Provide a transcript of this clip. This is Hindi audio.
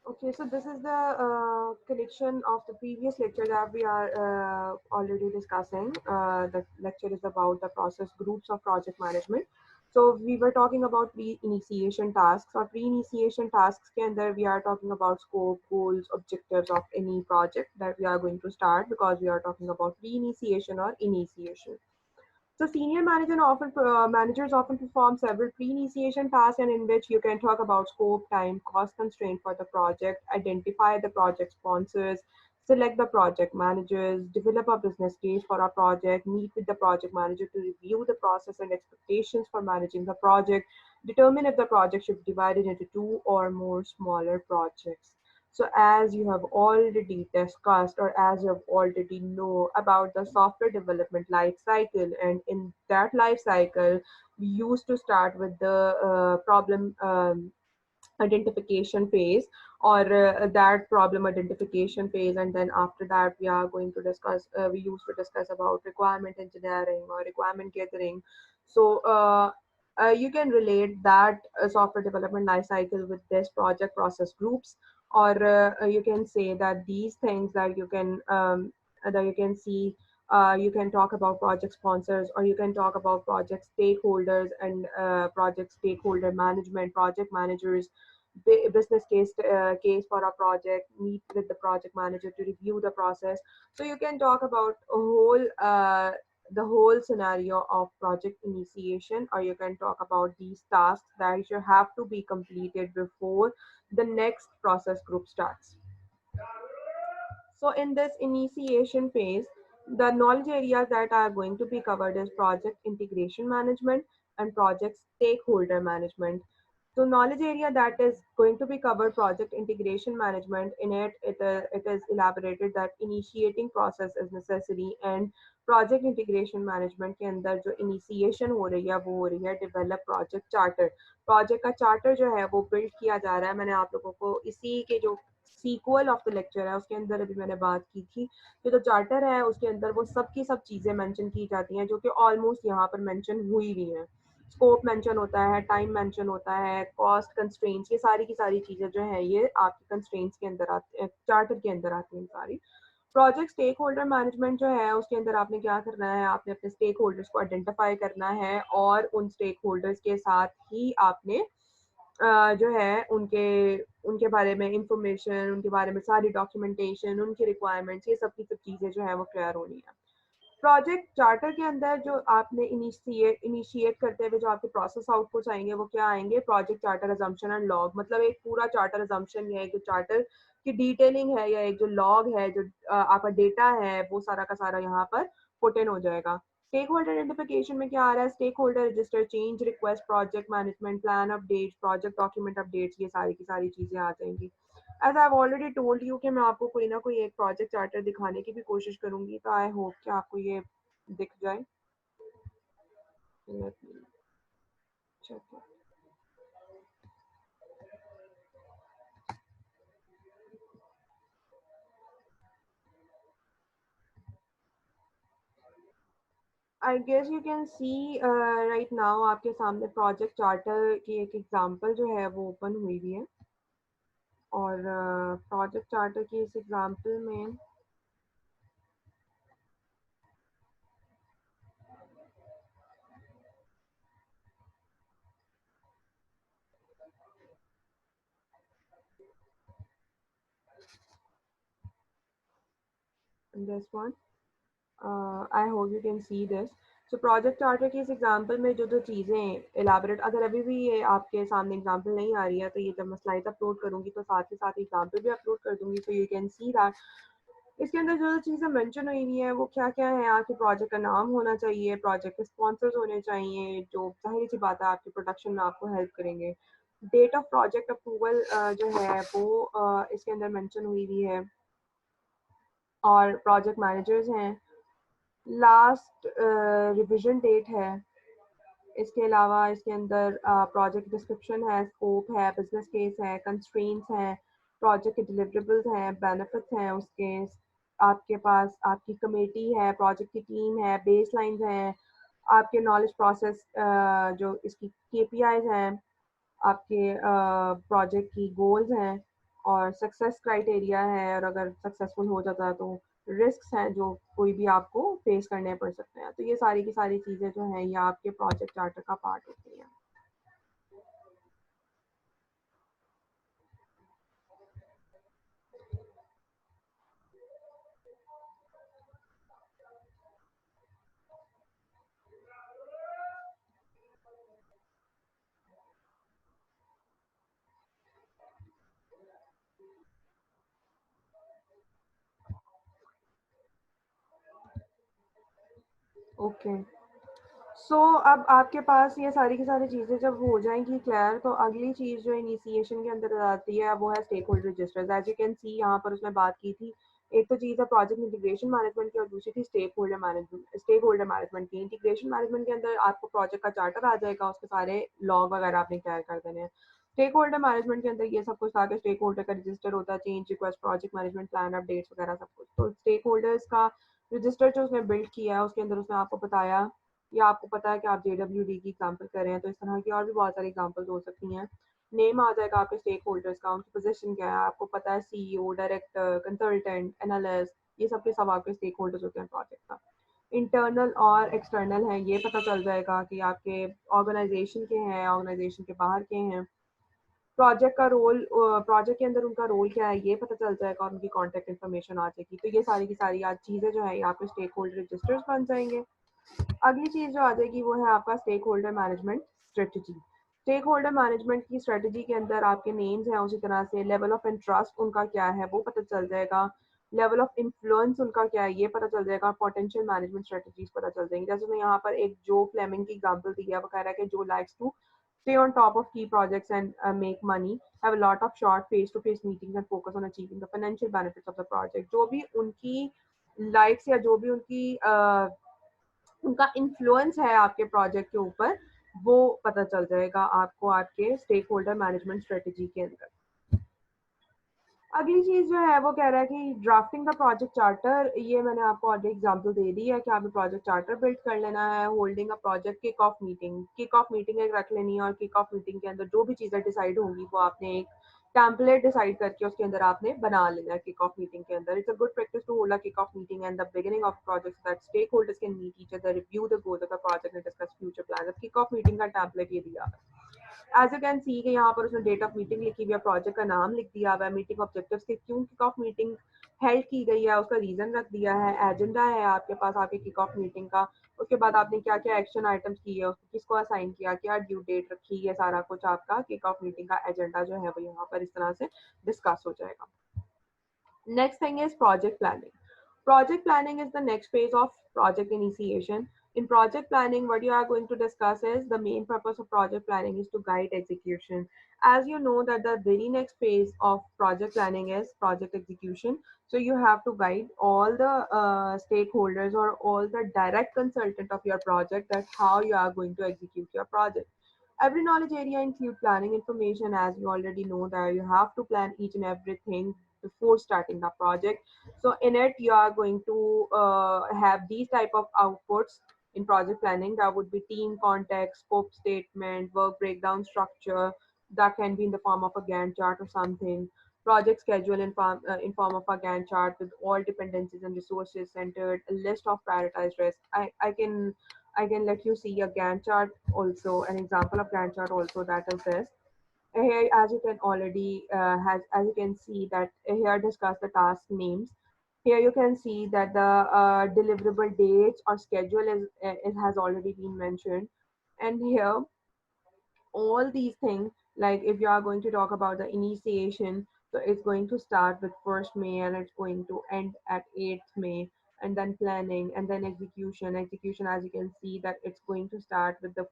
Okay, so this is the collection of the previous lecture that we are already discussing. The lecture is about the process groups of project management. So we were talking about pre-initiation tasks. Or pre-initiation tasks के अंदर we are talking about scope, goals, objectives of any project that we are going to start because we are talking about pre-initiation or initiation. So senior managers often perform several pre-initiation tasks and in which you can talk about scope, time, cost constraint for the project, identify the project sponsors, select the project managers, develop a business case for a project, meet with the project manager to review the process and expectations for managing the project, determine if the project should be divided into two or more smaller projects. So as you have already discussed or as you have already know about the software development life cycle, and in that life cycle, we used to start with the problem identification phase or that problem identification phase, and then after that we are going to discuss we used to discuss about requirement engineering or requirement gathering. So you can relate that software development life cycle with this project process groups, or you can say that these things that you can see, you can talk about project sponsors, or you can talk about project stakeholders and project stakeholder management, project managers, business case for a project, meet with the project manager to review the process. So you can talk about a whole the whole scenario of project initiation, or you can talk about these tasks that you have to be completed before the next process group starts. So in this initiation phase, the knowledge areas that are going to be covered is project integration management and project stakeholder management. So knowledge area that is going to be covered project integration management. In it is elaborated that initiating process is necessary, and project integration management के अंदर जो initiation हो रही है वो हो रही है develop project charter. प्रोजेक्ट का चार्टर जो है वो बिल्ड किया जा रहा है. मैंने आप लोगों को इसी के जो सीक्वल ऑफ द लेक्चर है उसके अंदर अभी मैंने बात की थी कि जो चार्टर है उसके अंदर वो सब की सब चीज़ें मेंशन की जाती हैं जो कि ऑलमोस्ट यहाँ पर मेंशन हुई भी हैं. स्कोप मेंशन होता है, टाइम मेंशन होता है, कॉस्ट कंस्ट्रेंट्स, ये सारी की सारी चीज़ें जो है ये आपके कंस्ट्रेंट्स के अंदर आते हैं, चार्टर के अंदर आती हैं सारी. प्रोजेक्ट स्टेक होल्डर मैनेजमेंट जो है उसके अंदर आपने क्या करना है, आपने अपने स्टेक होल्डर्स को आइडेंटिफाई करना है और उन स्टेक होल्डर्स के साथ ही आपने जो है उनके बारे में इंफॉर्मेशन, उनके बारे में सारी डॉक्यूमेंटेशन, उनकी रिक्वायरमेंट्स, ये सब की सब चीज़ें जो है वो क्लियर होनी है. प्रोजेक्ट चार्टर के अंदर जो आपने इनिशिएट करते हुए जो आपके प्रोसेस आउटपुट्स आएंगे वो क्या आएंगे, project charter assumption and log. मतलब एक पूरा चार्टर अजम्पशन या एक जो चार्टर की डिटेलिंग है या एक जो लॉग है, जो आपका डेटा है, वो सारा का सारा यहाँ पर पुट इन हो जाएगा. स्टेक होल्डर आइडेंटिफिकेशन में क्या आ रहा है, stakeholder register, change request, project management plan update, project document updates, ये सारी की सारी चीज़ें आ जाएंगी. As I already told you कि मैं आपको कोई ना कोई एक प्रोजेक्ट चार्टर दिखाने की भी कोशिश करूंगी, तो आई होप कि आपको ये दिख जाए. Let me check it. I guess you can see right now आपके सामने प्रोजेक्ट चार्टर की एक एग्जांपल जो है वो ओपन हुई हुई है, और प्रोजेक्ट चार्टर की इस एग्जांपल में this one, I hope you can see this. So project charter की इस एग्जांपल में जो जो चीज़ें इलाबरेट, अगर अभी भी ये आपके सामने एग्जांपल नहीं आ रही है तो ये जब मैं स्लाइड अपलोड करूंगी तो साथ ही साथ एग्जांपल भी अपलोड कर दूंगी, तो यू कैन सी दैट इसके अंदर जो जो चीज़ें मेंशन हुई हुई हैं वो क्या क्या है. आपके प्रोजेक्ट का नाम होना चाहिए, प्रोजेक्ट के स्पॉन्सर्स होने चाहिए जो जाहिर सी बात है आपके प्रोडक्शन में आपको हेल्प करेंगे. डेट ऑफ प्रोजेक्ट अप्रूवल जो है वो इसके अंदर मेंशन हुई हुई है, और प्रोजेक्ट मैनेजर्स हैं, लास्ट रिविजन डेट है. इसके अलावा इसके अंदर प्रोजेक्ट डिस्क्रिप्शन है, स्कोप है, बिजनेस केस है, कंस्ट्रेंट्स हैं, प्रोजेक्ट के डिलिवरेबल्स हैं, बेनिफिट्स हैं उसके, आपके पास आपकी कमेटी है, प्रोजेक्ट की टीम है, बेस लाइन्स हैं, आपके नॉलेज प्रोसेस जो इसकी केपीआईज हैं, आपके प्रोजेक्ट की गोल्स हैं, और सक्सेस क्राइटेरिया है, और अगर सक्सेसफुल हो जाता है तो रिस्क हैं जो कोई भी आपको फेस करने पड़ सकते हैं। तो ये सारी की सारी चीज़ें जो हैं ये आपके प्रोजेक्ट चार्टर का पार्ट होती हैं। ओके। सो अब आपके पास ये सारी की सारी चीज़ें जब हो जाएंगी क्लियर, तो अगली चीज़ जो इनिशिएशन के अंदर आती है वो है stakeholder registers. As you can see यहाँ पर उसने बात की थी, एक तो चीज़ है प्रोजेक्ट इंटीग्रेशन मैनेजमेंट की, और दूसरी थी स्टेक होल्डर मैनेजमेंट की। इंटीग्रेशन मैनेजमेंट के अंदर आपको प्रोजेक्ट का चार्टर आ जाएगा, उसके सारे लॉग वगैरह आपने क्लियर कर देने हैं। स्टेक होल्डर मैनेजमेंट के अंदर ये सब कुछ था कि स्टेक होल्डर का रजिस्टर होता है, change request, project management plan, updates वगैरह सब कुछ। तो स्टेक होल्डर्स का रजिस्टर जो उसने बिल्ड किया है उसके अंदर उसने आपको बताया, या आपको पता है कि आप JWD की एग्जांपल कर रहे हैं, तो इस तरह की और भी बहुत सारी एग्जांपल्स हो सकती हैं। नेम आ जाएगा आपके स्टेक होल्डर्स का, उनकी पोजीशन क्या है, आपको पता है CEO, डायरेक्टर, कंसल्टेंट, एनालिस्ट, ये सब के सब आपके स्टेक होल्डर्स होते हैं प्रोजेक्ट का। इंटरनल और एक्सटर्नल है, ये पता चल जाएगा कि आपके ऑर्गेनाइजेशन के हैं, ऑर्गेनाइजेशन के बाहर के हैं। प्रोजेक्ट का रोल, प्रोजेक्ट के अंदर उनका रोल क्या है ये पता चल जाएगा, और उनकी कॉन्टैक्ट इन्फॉर्मेशन आ जाएगी। तो ये सारी की सारी आज चीज़ें जो है ये आपके स्टेक होल्डर रजिस्टर्स बन जाएंगे। अगली चीज जो आ जाएगी वो है आपका stakeholder management strategy. Stakeholder management की स्ट्रेटजी के अंदर आपके नेम्स हैं, उसी तरह से लेवल ऑफ इंटरेस्ट उनका क्या है वो पता चल जाएगा, लेवल ऑफ इन्फ्लुएंस उनका क्या है ये पता चल जाएगा, पोटेंशियल मैनेजमेंट स्ट्रेटजीज पता चल जाएंगी। जैसे मैं यहाँ पर एक जो फ्लेमिंग की एग्जांपल दी है, वो कह रहा है कि जो likes to stay on top of key projects and make money, have a lot of short face-to-face meetings and focus on achieving the financial benefits of the project। जो भी उनकी लाइक्स या जो भी उनका इन्फ्लुएंस है आपके प्रोजेक्ट के ऊपर, वो पता चल जाएगा आपको आपके स्टेक होल्डर मैनेजमेंट स्ट्रेटजी के अंदर। अगली चीज जो है वो कह रहा है कि ड्राफ्टिंग द प्रोजेक्ट चार्टर। ये मैंने आपको ऑलरेडी एग्जांपल दे दी है कि आपको प्रोजेक्ट चार्टर बिल्ड कर लेना है। Holding a project kick off meeting एक रख लेनी है, और किक ऑफ मीटिंग के अंदर जो भी चीजें डिसाइड होंगी वो आपने एक टेम्पलेट डिसाइड करके उसके अंदर आपने बना लेना है। किक ऑफ मीटिंग के अंदर it's a good practice to hold a kick off meeting and the beginning of project that stakeholders can meet each other, review the goals of the project and discuss future plan. Kick off meeting का टेम्पलेट ये दिया है। एज यू कैन सी कि यहाँ पर उसने डेट ऑफ मीटिंग लिखी हुई है, प्रोजेक्ट का नाम लिख दिया हुआ है, मीटिंग ऑब्जेक्टिव्स के क्यों किक ऑफ मीटिंग हेल्ड की गई है उसका रीजन रख दिया है, एजेंडा है आपके पास आपके किक ऑफ मीटिंग का। उसके बाद आपने क्या क्या एक्शन आइटम्स किए, उसको किसको असाइन किया, क्या ड्यू डेट रखी है, सारा कुछ आपका किक ऑफ मीटिंग का एजेंडा जो है वो यहाँ पर इस तरह से डिस्कस हो जाएगा। Next thing is project planning. Project planning is the next phase of project initiation. In project planning, what you are going to discuss is the main purpose of project planning is to guide execution. As you know that the very next phase of project planning is project execution. So you have to guide all the stakeholders or all the direct consultant of your project that how you are going to execute your project. Every knowledge area include planning information. As you already know that you have to plan each and everything before starting the project. So in it you are going to have these type of outputs in project planning. That would be team context, scope statement, work breakdown structure. That can be in the form of a Gantt chart or something. Project schedule in form of a Gantt chart with all dependencies and resources centered, a list of prioritized risks. I can let you see a Gantt chart also, an example of Gantt chart also, that is this. Here, as you can already has as you can see that here discuss the task names. Here you can see that the deliverable dates or schedule is it has already been mentioned, and here all these things, like if you are going to talk about the initiation, so it's going to start with 1st May and it's going to end at 8th May, and then planning and then execution. As you can see that it's going to start with the